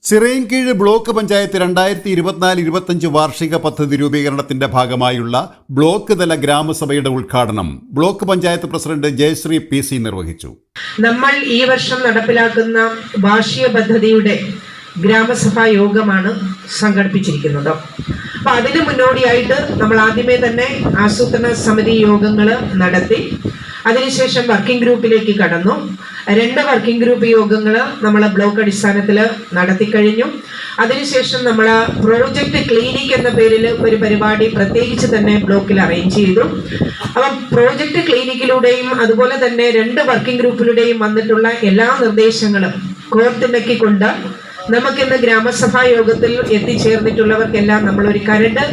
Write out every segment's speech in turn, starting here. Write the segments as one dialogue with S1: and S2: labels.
S1: Chirayinkeezhu block panchayat 2024-25 വാർഷിക പദ്ധതി രൂപീകരണത്തിന്റെ ഭാഗമായുള്ള ബ്ലോക്ക് തല ഗ്രാമസഭയുടെ ഉദ്ഘാടനം block panchayat president Jayasree PC നിർവഹിച്ചു.
S2: നമ്മൾ ഈ വർഷം നടപ്പിലാക്കുന്ന വാർഷിക പദ്ധതിയുടെ ഗ്രാമസഭാ യോഗമാണ് സംഘടിപ്പിച്ചിരിക്കുന്നത്. അപ്പൊ അതിന് മുന്നോടിയായിട്ട് നമ്മൾ ആദ്യമേ തന്നെ ആസൂത്രണ സമിതി യോഗങ്ങൾ നടത്തി. അതിനുശേഷം വർക്കിംഗ് ഗ്രൂപ്പിലേക്ക് കടന്നു. 2 വർക്കിംഗ് ഗ്രൂപ്പ് യോഗങ്ങൾ നമ്മൾ ബ്ലോക്ക് അടിസ്ഥാനത്തിൽ നടത്തിക്കഴിഞ്ഞു. അതിനുശേഷം നമ്മൾ പ്രോജക്റ്റ് ക്ലിനിക് എന്ന പേരിൽ ഒരു പരിപാടി പ്രത്യേകിച്ച് തന്നെ ബ്ലോക്കിൽ അറേഞ്ച് ചെയ്തു. അപ്പം പ്രോജക്റ്റ് ക്ലിനിക്കിലൂടെയും അതുപോലെ തന്നെ 2 വർക്കിംഗ് ഗ്രൂപ്പിലൂടെയും വന്നിട്ടുള്ള എല്ലാ നിർദ്ദേശങ്ങളും കോർത്തിണക്കിക്കൊണ്ട് നമുക്കിന്ന് ഗ്രാമസഭാ യോഗത്തിൽ എത്തിച്ചേർന്നിട്ടുള്ളവർക്കെല്ലാം നമ്മളൊരു കരട്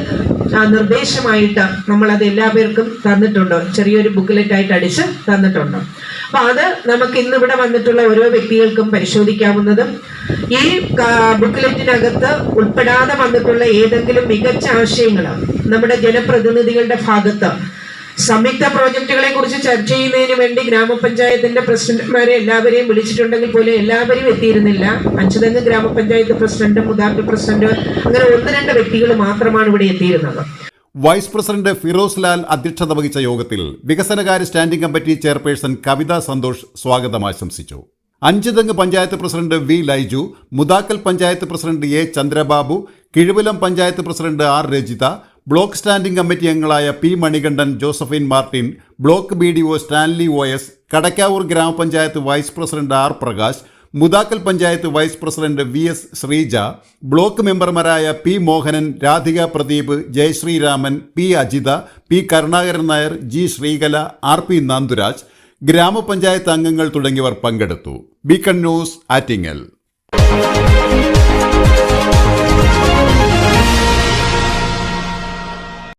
S2: നിർദ്ദേശമായിട്ട് നമ്മളത് എല്ലാവർക്കും തന്നിട്ടുണ്ട്. ചെറിയൊരു ബുക്ക്ലെറ്റ് ആയിട്ട് അടിച്ച് തന്നിട്ടുണ്ട്. അപ്പൊ അത് നമുക്ക് ഇന്ന് ഇവിടെ വന്നിട്ടുള്ള ഓരോ വ്യക്തികൾക്കും പരിശോധിക്കാവുന്നതും ഈ ബുക്ക്ലെറ്റിനകത്ത് ഉൾപ്പെടാതെ വന്നിട്ടുള്ള ഏതെങ്കിലും മികച്ച ആശയങ്ങൾ നമ്മുടെ ജനപ്രതിനിധികളുടെ ഭാഗത്ത് സംയുക്ത പ്രോജക്റ്റുകളെ കുറിച്ച് ചർച്ച ചെയ്യുന്നതിന് വേണ്ടി ഗ്രാമപഞ്ചായത്തിന്റെ പ്രസിഡന്റുമാരെ എല്ലാവരെയും വിളിച്ചിട്ടുണ്ടെങ്കിൽ പോലും എല്ലാവരും എത്തിയിരുന്നില്ല. അഞ്ചുതെങ്ങ് ഗ്രാമപഞ്ചായത്ത് പ്രസിഡന്റ്, മുതാക്കൽ പ്രസിഡന്റ്, അങ്ങനെ 1-2 വ്യക്തികൾ മാത്രമാണ് ഇവിടെ എത്തിയിരുന്നത്.
S1: വൈസ് പ്രസിഡന്റ് ഫിറോസ് ലാൽ അധ്യക്ഷത വഹിച്ച യോഗത്തിൽ വികസനകാര്യ standing committee chairperson Kavitha Santhosh സ്വാഗതം ആശംസിച്ചു. Anchuthengu panchayat president V Laiju, Mudakkal panchayat president A Chandrababu, Kizhuvalam panchayat president R Rajitha, block standing committee അംഗങ്ങളായ P Manikandan, Josephine Martin, block BDO Stanley OS, Kadakkavoor ഗ്രാമപഞ്ചായത്ത് vice president R Prakash, Mudakkal panchayat vice president VS Sreeja, block മെമ്പർമാരായ P Mohanan, Radhika Pradeep, Jayasreeraman, P Ajitha, P Karunakaran Nair, G Sreekala, RP Nanduraj, ഗ്രാമപഞ്ചായത്ത് അംഗങ്ങൾ തുടങ്ങിയവർ പങ്കെടുത്തു. Beacon news, Attingal.